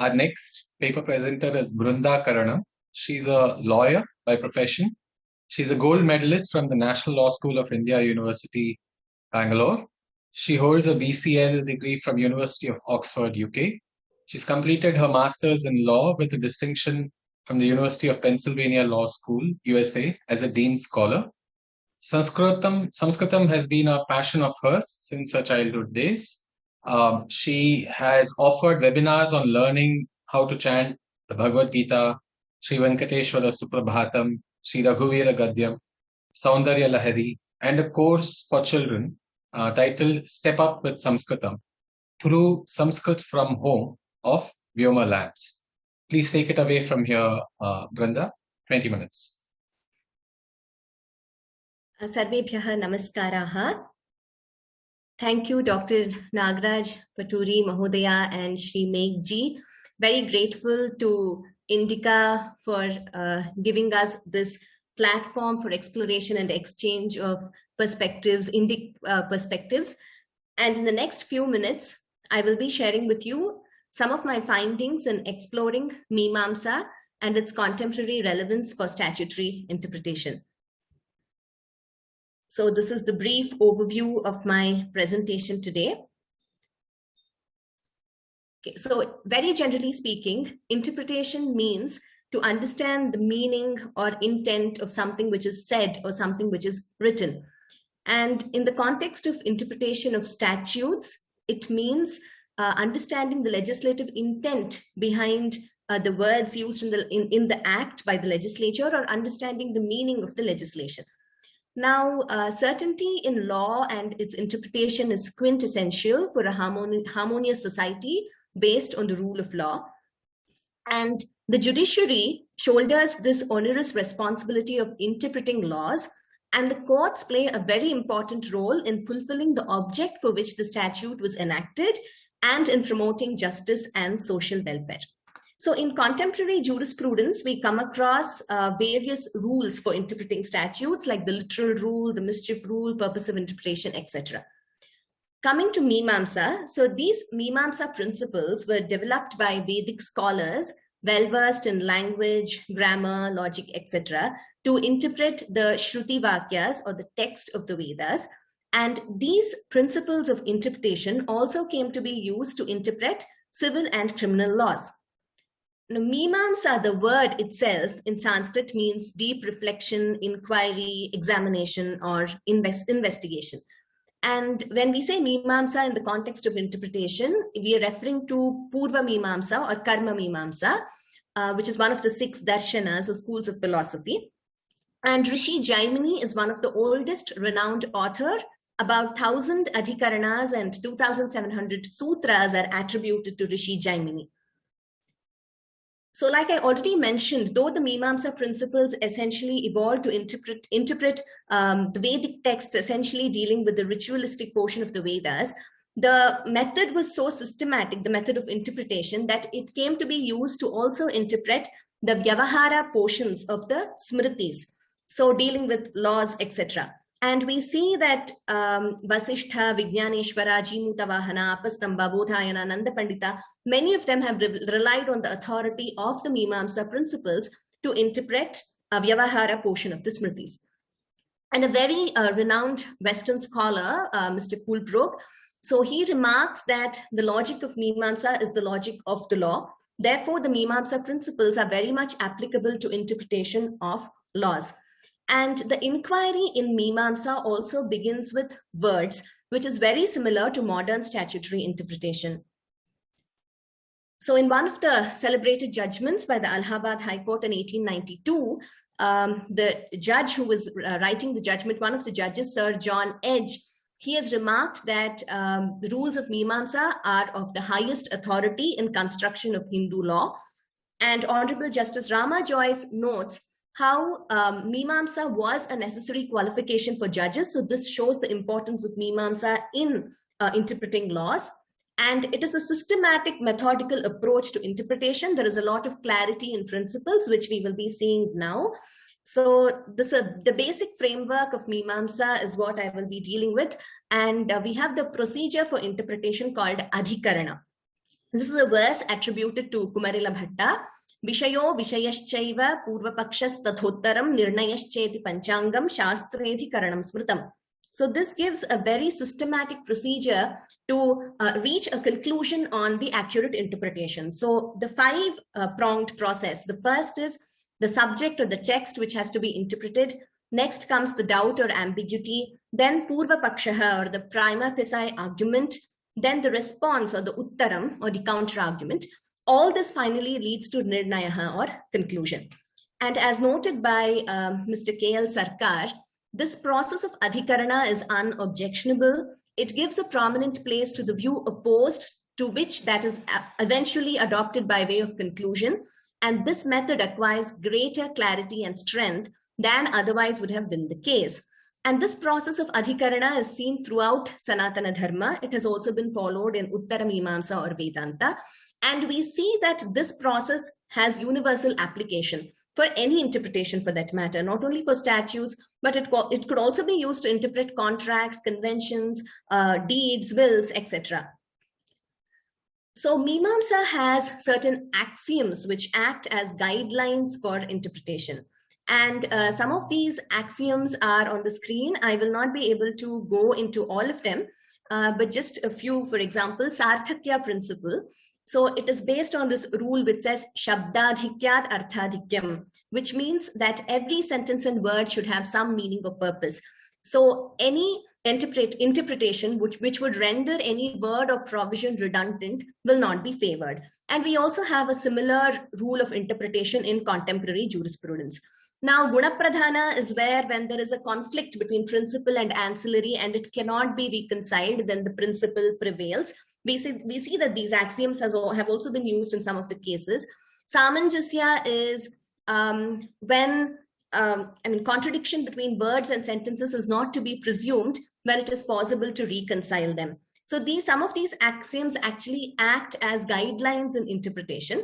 Our next paper presenter is Brunda Karanam. She's a lawyer by profession. She's a gold medalist from the National Law School of India, University, Bangalore. She holds a BCL degree from University of Oxford, UK. She's completed her master's in law with a distinction from the University of Pennsylvania Law School, USA, as a Dean Scholar. Sanskritam has been a passion of hers since her childhood days. She has offered webinars on learning how to chant the Bhagavad Gita, Sri Venkateshwara Suprabhatam, Sri Raghuvira Gadyam, Saundarya Lahari, and a course for children titled Step Up with Sanskritam through Sanskrit from Home of Vyoma Labs. Please take it away from here, Brunda. 20 minutes. Sarvebhyah namaskaraha. Thank you, Dr. Nagaraj Paturi Mahodaya and Shri Meghji. Very grateful to Indica for giving us this platform for exploration and exchange of perspectives, perspectives. And in the next few minutes, I will be sharing with you some of my findings in exploring Mīmāṃsā and its contemporary relevance for statutory interpretation. So this is the brief overview of my presentation today. Okay, so very generally speaking, interpretation means to understand the meaning or intent of something which is said or something which is written. And in the context of interpretation of statutes, it means understanding the legislative intent behind the words used in the act by the legislature, or understanding the meaning of the legislation. Now, certainty in law and its interpretation is quintessential for a harmonious society based on the rule of law. And the judiciary shoulders this onerous responsibility of interpreting laws, and the courts play a very important role in fulfilling the object for which the statute was enacted and in promoting justice and social welfare. So in contemporary jurisprudence, we come across various rules for interpreting statutes, like the literal rule, the mischief rule, purpose of interpretation, etc. Coming to Mīmāṃsā, so these Mīmāṃsā principles were developed by Vedic scholars, well-versed in language, grammar, logic, etc., to interpret the Shruti Vakyas, or the text of the Vedas. And these principles of interpretation also came to be used to interpret civil and criminal laws. Now, Mīmāṃsā, the word itself in Sanskrit, means deep reflection, inquiry, examination, or investigation. And when we say Mīmāṃsā in the context of interpretation, we are referring to Purva Mīmāṃsā or Karma Mīmāṃsā, which is one of the 6 darshanas or schools of philosophy. And Rishi Jaimini is one of the oldest renowned author. About 1,000 adhikaranas and 2,700 sutras are attributed to Rishi Jaimini. So like I already mentioned, though the Mīmāṃsā principles essentially evolved to interpret the Vedic texts, essentially dealing with the ritualistic portion of the Vedas, the method was so systematic, the method of interpretation, that it came to be used to also interpret the Vyavahara portions of the Smritis, so dealing with laws, etc. And we see that Vasishtha, Vijnaneshwara, Jimutavahana, Apastamba, Bodhayana, Nanda Pandita, many of them have relied on the authority of the Mīmāṃsā principles to interpret a Vyavahara portion of the Smritis. And a very renowned Western scholar, Mr. Coolbrook, so he remarks that the logic of Mīmāṃsā is the logic of the law. Therefore, the Mīmāṃsā principles are very much applicable to interpretation of laws. And the inquiry in Mīmāṃsā also begins with words, which is very similar to modern statutory interpretation. So in one of the celebrated judgments by the Allahabad High Court in 1892, the judge who was writing the judgment, one of the judges, Sir John Edge, he has remarked that the rules of Mīmāṃsā are of the highest authority in construction of Hindu law. And Honorable Justice Rama Joyce notes how Mīmāṃsā was a necessary qualification for judges. So this shows the importance of Mīmāṃsā in interpreting laws. And it is a systematic, methodical approach to interpretation. There is a lot of clarity in principles, which we will be seeing now. So the basic framework of Mīmāṃsā is what I will be dealing with. And we have the procedure for interpretation called adhikarana. This is a verse attributed to Kumarila Bhatta. Vishayo Vishayaschaiva Purvapakshas Tathottaram Nirnayascheti Panchangam Shastredhi Karanam Smritam. So this gives a very systematic procedure to reach a conclusion on the accurate interpretation. So the five-pronged process. The first is the subject or the text which has to be interpreted. Next comes the doubt or ambiguity. Then Purva Pakshaha or the prima facie argument. Then the response or the uttaram or the counter argument. All this finally leads to nirnayaha or conclusion. And as noted by Mr. K.L. Sarkar, this process of adhikarana is unobjectionable. It gives a prominent place to the view opposed to which that is eventually adopted by way of conclusion. And this method acquires greater clarity and strength than otherwise would have been the case. And this process of adhikarana is seen throughout Sanatana Dharma. It has also been followed in Uttara Mīmāṃsā or Vedanta. And we see that this process has universal application for any interpretation for that matter, not only for statutes, but it could also be used to interpret contracts, conventions, deeds, wills, etc. So Mīmāṃsā has certain axioms which act as guidelines for interpretation. And some of these axioms are on the screen. I will not be able to go into all of them, but just a few. For example, Sarthakya principle. So it is based on this rule which says Shabdadhikyat Arthadhikyam, which means that every sentence and word should have some meaning or purpose. So any interpretation which would render any word or provision redundant will not be favored. And we also have a similar rule of interpretation in contemporary jurisprudence. Now, Gunapradhana is where when there is a conflict between principle and ancillary and it cannot be reconciled, then the principle prevails. We see that these axioms have also been used in some of the cases. Samanjasya is when contradiction between words and sentences is not to be presumed when it is possible to reconcile them. So some of these axioms actually act as guidelines in interpretation.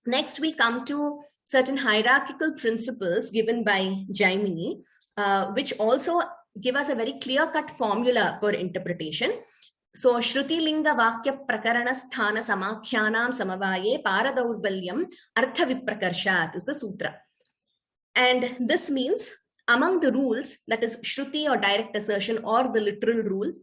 Next, we come to certain hierarchical principles given by Jaimini, which also give us a very clear-cut formula for interpretation. So, Shruti Linga Vakya Prakarana Sthana Samakhyanam Samavaye Paradaurbhalyam Artha Viprakarshat is the sutra. And this means among the rules, that is Shruti or direct assertion or the literal rule,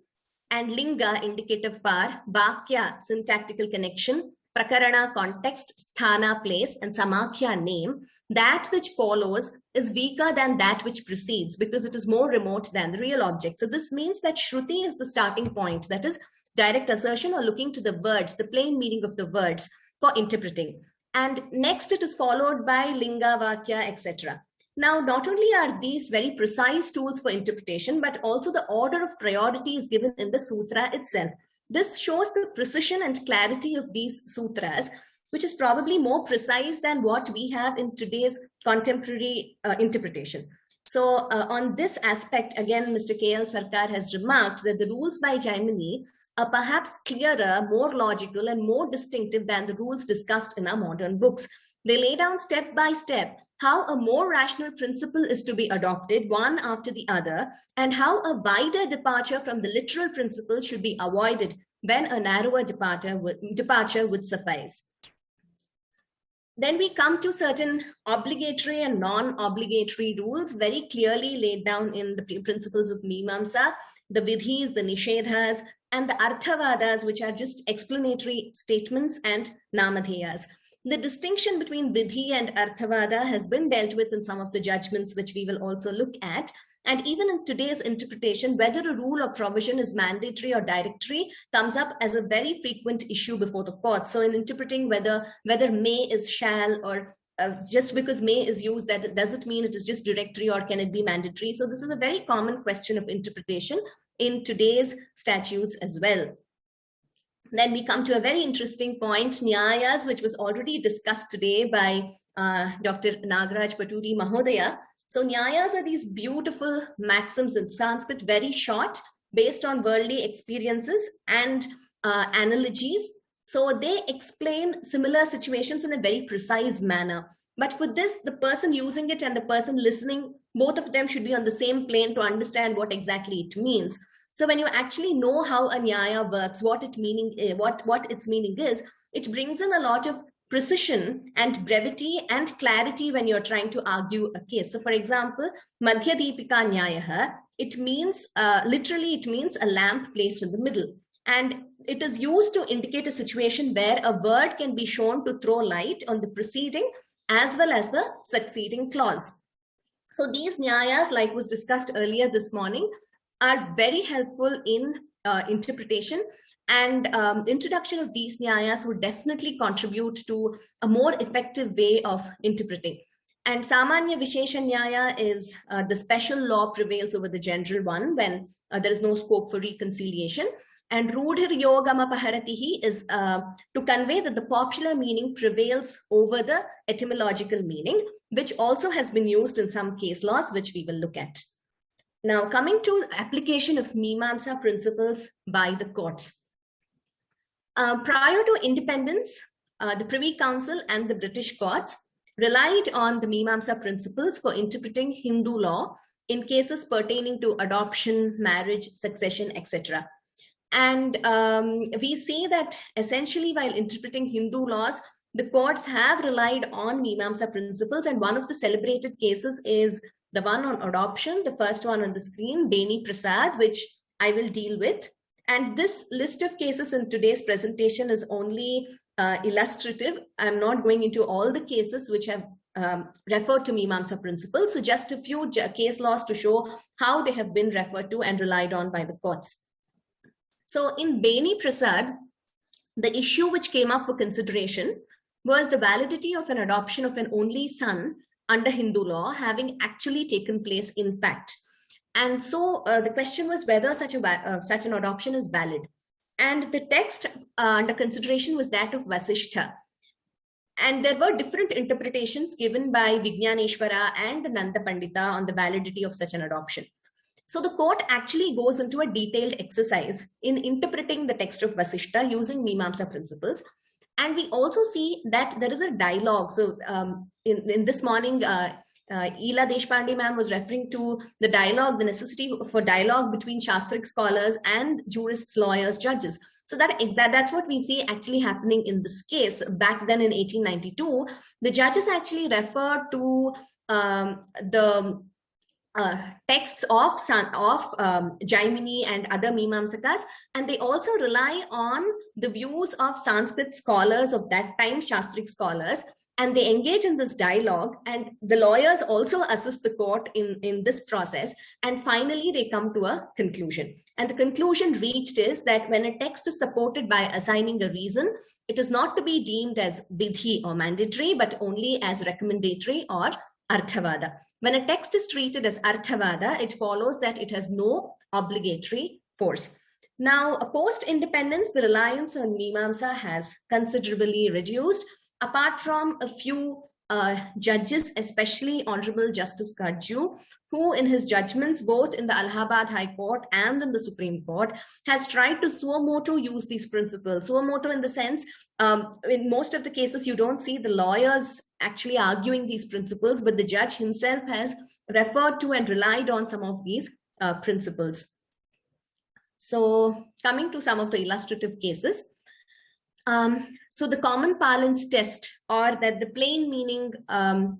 and Linga indicative power, Vakya syntactical connection, Prakarana context, Sthana place, and Samakhya name, that which follows is weaker than that which precedes because it is more remote than the real object. So this means that Shruti is the starting point, that is direct assertion or looking to the words, the plain meaning of the words for interpreting. And next it is followed by Linga, Vakya, etc. Now, not only are these very precise tools for interpretation, but also the order of priority is given in the sutra itself. This shows the precision and clarity of these sutras, which is probably more precise than what we have in today's contemporary interpretation. So on this aspect, again, Mr. K.L. Sarkar has remarked that the rules by Jaimini are perhaps clearer, more logical, and more distinctive than the rules discussed in our modern books. They lay down step by step how a more rational principle is to be adopted one after the other, and how a wider departure from the literal principle should be avoided when a narrower departure would suffice. Then we come to certain obligatory and non-obligatory rules very clearly laid down in the principles of Mīmāṃsā, the vidhis, the nishedhas, and the arthavadas, which are just explanatory statements, and namadheyas. The distinction between vidhi and arthavada has been dealt with in some of the judgments, which we will also look at. And even in today's interpretation, whether a rule or provision is mandatory or directory comes up as a very frequent issue before the court. So in interpreting whether may is shall, or just because may is used, that does it mean it is just directory or can it be mandatory? So this is a very common question of interpretation in today's statutes as well. Then we come to a very interesting point, nyayas, which was already discussed today by Dr. Nagaraj Paturi Mahodaya. So nyayas are these beautiful maxims in Sanskrit, very short, based on worldly experiences and analogies. So they explain similar situations in a very precise manner. But for this, the person using it and the person listening, both of them should be on the same plane to understand what exactly it means. So when you actually know how a nyaya works, what its meaning is, it brings in a lot of precision and brevity and clarity when you're trying to argue a case. So for example, Madhya Deepika Nyayah, it means, literally it means a lamp placed in the middle. And it is used to indicate a situation where a word can be shown to throw light on the preceding as well as the succeeding clause. So these nyayas, like was discussed earlier this morning, are very helpful in interpretation, and introduction of these nyayas would definitely contribute to a more effective way of interpreting. And Samanya Vishesha Nyaya is the special law prevails over the general one when there is no scope for reconciliation. And Rudhir Yogama Paharatihi is to convey that the popular meaning prevails over the etymological meaning, which also has been used in some case laws, which we will look at. Now, coming to application of Mīmāṃsā principles by the courts. Prior to independence, the Privy Council and the British courts relied on the Mīmāṃsā principles for interpreting Hindu law in cases pertaining to adoption, marriage, succession, etc. And we see that essentially while interpreting Hindu laws, the courts have relied on Mīmāṃsā principles, and one of the celebrated cases is the one on adoption, the first one on the screen, Beni Prasad, which I will deal with. And this list of cases in today's presentation is only illustrative. I'm not going into all the cases which have referred to Mīmāṃsā principles. So just a few case laws to show how they have been referred to and relied on by the courts. So in Beni Prasad, the issue which came up for consideration was the validity of an adoption of an only son under Hindu law having actually taken place in fact. And so the question was whether such an adoption is valid. And the text under consideration was that of Vasishtha. And there were different interpretations given by Vijnaneshwara and Nanda Pandita on the validity of such an adoption. So the court actually goes into a detailed exercise in interpreting the text of Vasishtha using Mīmāṃsā principles. And we also see that there is a dialogue. So in this morning, Ila Deshpande ma'am was referring to the dialogue, the necessity for dialogue between Shastric scholars and jurists, lawyers, judges. So that's what we see actually happening in this case. Back then in 1892, the judges actually referred to the texts of Jaimini and other Mīmāṃsakas, and they also rely on the views of Sanskrit scholars of that time, Shastric scholars, and they engage in this dialogue, and the lawyers also assist the court in this process, and finally they come to a conclusion. And the conclusion reached is that when a text is supported by assigning a reason, it is not to be deemed as vidhi or mandatory, but only as recommendatory or arthavada. When a text is treated as arthavada, it follows that it has no obligatory force. Now, post-independence, the reliance on Mīmāṃsā has considerably reduced, apart from a few judges, especially Honorable Justice Kajju, who in his judgments, both in the Allahabad High Court and in the Supreme Court, has tried to suo motu use these principles. Suo motu in the sense, in most of the cases, you don't see the lawyers actually arguing these principles, but the judge himself has referred to and relied on some of these principles. So coming to some of the illustrative cases. So the common parlance test, or that the plain meaning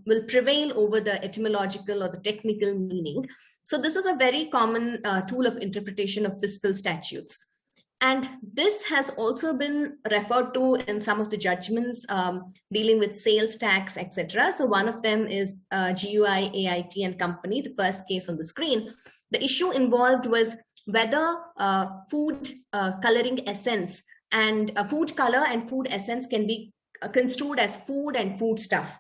will prevail over the etymological or the technical meaning. So this is a very common tool of interpretation of fiscal statutes. And this has also been referred to in some of the judgments dealing with sales tax, etc. So one of them is GUI, AIT and Company, the first case on the screen. The issue involved was whether food coloring essence and food color and food essence can be construed as food and foodstuff.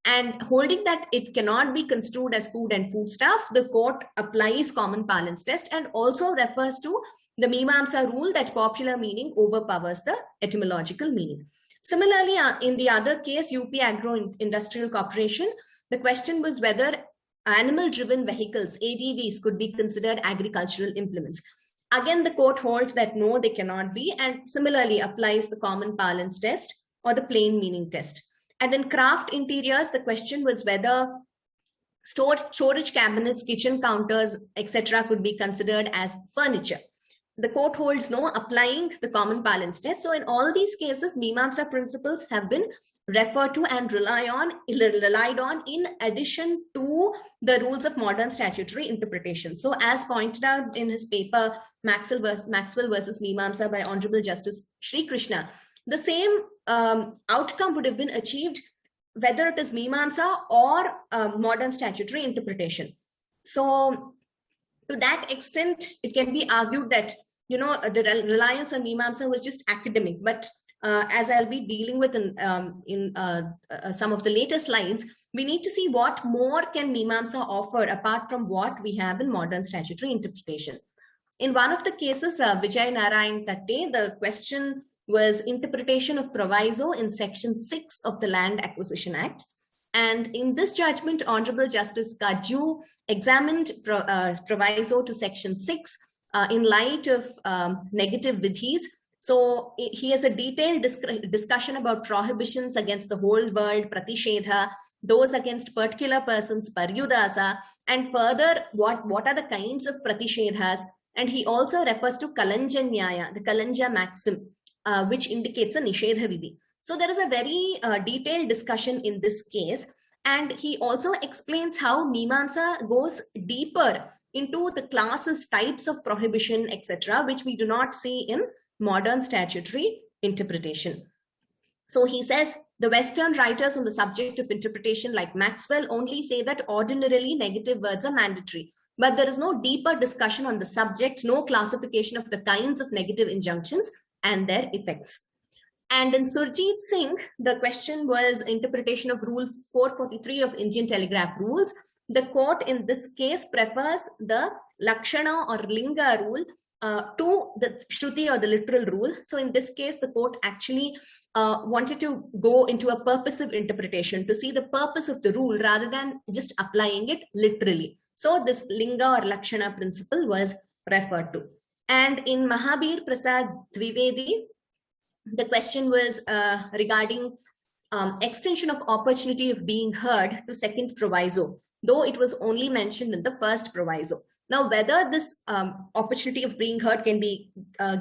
And holding that it cannot be construed as food and foodstuff, the court applies common parlance test and also refers to the Mīmāṃsā rule that popular meaning overpowers the etymological meaning. Similarly, in the other case, UP Agro Industrial Corporation, the question was whether animal-driven vehicles, ADVs, could be considered agricultural implements. Again, the court holds that no, they cannot be, and similarly applies the common parlance test or the plain meaning test. And in craft interiors, the question was whether storage cabinets, kitchen counters, etc. could be considered as furniture. The court holds no, applying the common parlance test. So in all these cases, Mīmāṃsā principles have been referred to and relied on in addition to the rules of modern statutory interpretation. So as pointed out in his paper, Maxwell versus Mīmāṃsā by Honorable Justice Sri Krishna, the same outcome would have been achieved whether it is Mīmāṃsā or modern statutory interpretation. So to that extent, it can be argued that, you know, the reliance on Mīmāṃsā was just academic. But as I'll be dealing with in some of the later slides, we need to see what more can Mīmāṃsā offer apart from what we have in modern statutory interpretation. In one of the cases, Vijay Narayan Tatte, the question was interpretation of proviso in Section 6 of the Land Acquisition Act. And in this judgment, Honorable Justice Kaju examined proviso to Section 6 in light of negative vidhis. So he has a detailed discussion about prohibitions against the whole world, pratishedha, those against particular persons, paryudasa, and further what are the kinds of pratishedhas. And he also refers to kalanja nyaya, the kalanja maxim, which indicates a nishedha vidhi. So there is a very detailed discussion in this case. And he also explains how Mīmāṃsā goes deeper into the classes, types of prohibition, etc., which we do not see in modern statutory interpretation. So he says, the Western writers on the subject of interpretation like Maxwell only say that ordinarily negative words are mandatory. But there is no deeper discussion on the subject, no classification of the kinds of negative injunctions and their effects. And in Surjit Singh, the question was interpretation of Rule 443 of Indian Telegraph Rules. The court in this case prefers the Lakshana or Linga rule to the Shruti or the literal rule. So in this case, the court actually wanted to go into a purposive interpretation to see the purpose of the rule rather than just applying it literally. So this Linga or Lakshana principle was referred to. And in Mahabir Prasad Dwivedi, the question was regarding extension of opportunity of being heard to second proviso, though it was only mentioned in the first proviso. Now, whether this opportunity of being heard can be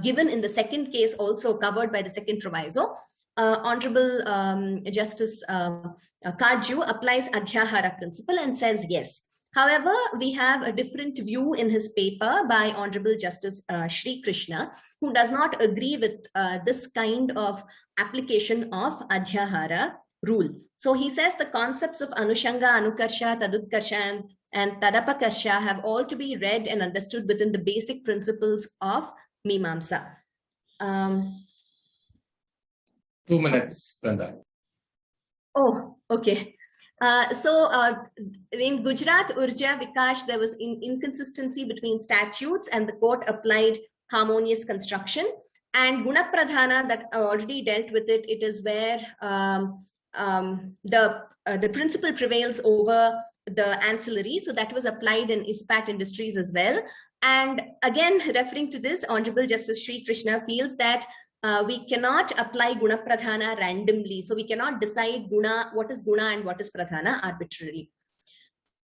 given in the second case also covered by the second proviso, Honorable Justice Kaju applies adhyahara principle and says yes. However, we have a different view in his paper by Honorable Justice Sri Krishna, who does not agree with this kind of application of adhyahara rule. So he says the concepts of anushanga, anukarsha, tadutkarsha, and tadapakarsha have all to be read and understood within the basic principles of Mīmāṃsā. 2 minutes, Brunda. Oh, okay. In Gujarat Urja Vikash, there was inconsistency between statutes and the court applied harmonious construction. And Guna Pradhana, that I already dealt with it, it is where the principle prevails over the ancillary. So that was applied in Ispat Industries as well. And again, referring to this, Honorable Justice Sri Krishna feels that we cannot apply Guna Pradhana randomly. So we cannot decide Guna, what is Guna and what is Pradhana arbitrarily.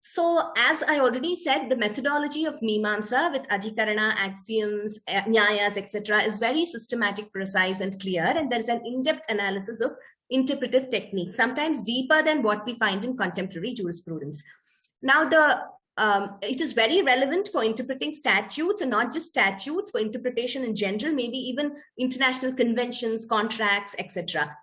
So as I already said, the methodology of Mīmāṃsā with adhikarana, axioms, nyayas, etc. is very systematic, precise, and clear. And there is an in-depth analysis of interpretive techniques, sometimes deeper than what we find in contemporary jurisprudence. Now, it is very relevant for interpreting statutes, and not just statutes, for interpretation in general, maybe even international conventions, contracts, etc.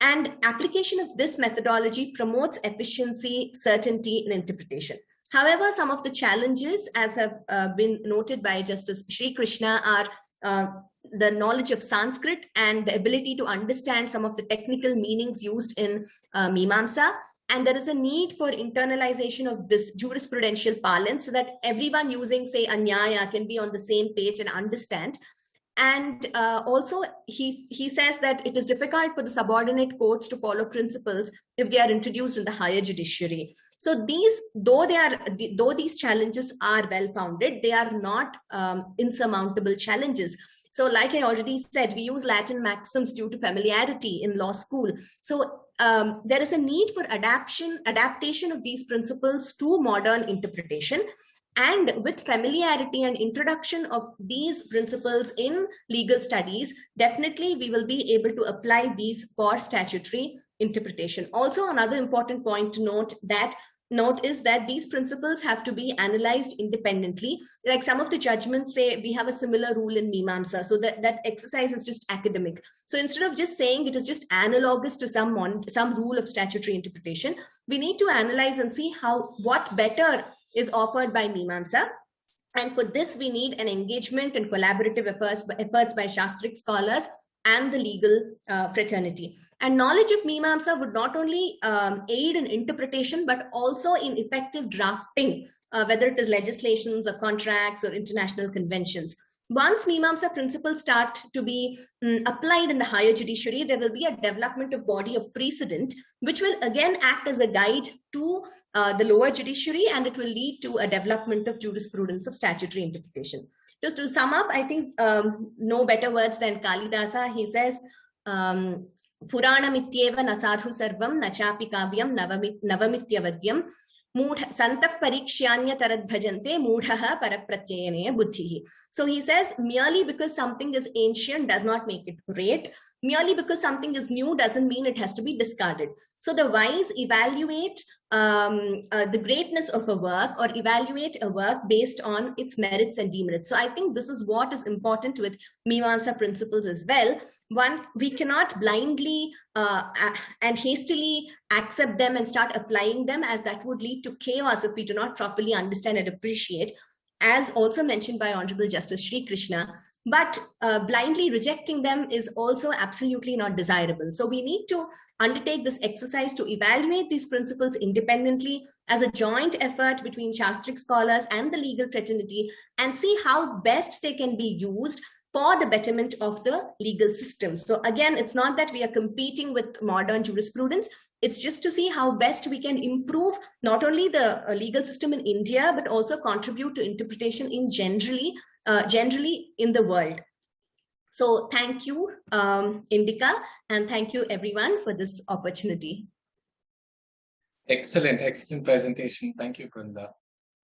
And application of this methodology promotes efficiency, certainty in interpretation. However, some of the challenges, as have been noted by Justice Sri Krishna, are the knowledge of Sanskrit and the ability to understand some of the technical meanings used in Mīmāṃsā. And there is a need for internalization of this jurisprudential parlance so that everyone using, say, a nyaya can be on the same page and understand. And also, he says that it is difficult for the subordinate courts to follow principles if they are introduced in the higher judiciary. So though these challenges are well-founded, they are not insurmountable challenges. So like I already said, we use Latin maxims due to familiarity in law school. So there is a need for adaptation of these principles to modern interpretation. And with familiarity and introduction of these principles in legal studies, definitely we will be able to apply these for statutory interpretation. Also, another important point to note is that these principles have to be analyzed independently. Like some of the judgments say we have a similar rule in Mīmāṃsā, so that exercise is just academic. So instead of just saying it is just analogous to some rule of statutory interpretation, we need to analyze and see what better is offered by Mīmāṃsā. And for this, we need an engagement and collaborative efforts by Shastric scholars and the legal fraternity. And knowledge of Mīmāṃsā would not only aid in interpretation, but also in effective drafting, whether it is legislations or contracts or international conventions. Once Mīmāṃsā principles start to be applied in the higher judiciary, there will be a development of body of precedent, which will again act as a guide to the lower judiciary, and it will lead to a development of jurisprudence of statutory interpretation. Just to sum up, I think no better words than Kalidasa. He says, Puranamityeva nasadhu sarvam nachapi kavyam navamityavadyam santaf parikshanya tarad bhajante mudhaha parapratyayane buddhihi. So he says, merely because something is ancient does not make it great. Merely because something is new doesn't mean it has to be discarded. So the wise evaluate the greatness of a work, or evaluate a work based on its merits and demerits. So I think this is what is important with Mīmāṃsā principles as well. One, we cannot blindly and hastily accept them and start applying them, as that would lead to chaos if we do not properly understand and appreciate, as also mentioned by Honorable Justice Sri Krishna. But blindly rejecting them is also absolutely not desirable. So we need to undertake this exercise to evaluate these principles independently as a joint effort between Shastric scholars and the legal fraternity, and see how best they can be used for the betterment of the legal system. So again, it's not that we are competing with modern jurisprudence. It's just to see how best we can improve not only the legal system in India, but also contribute to interpretation in generally in the world. So thank you, Indica, and thank you everyone for this opportunity. Excellent presentation. Thank you, Brunda.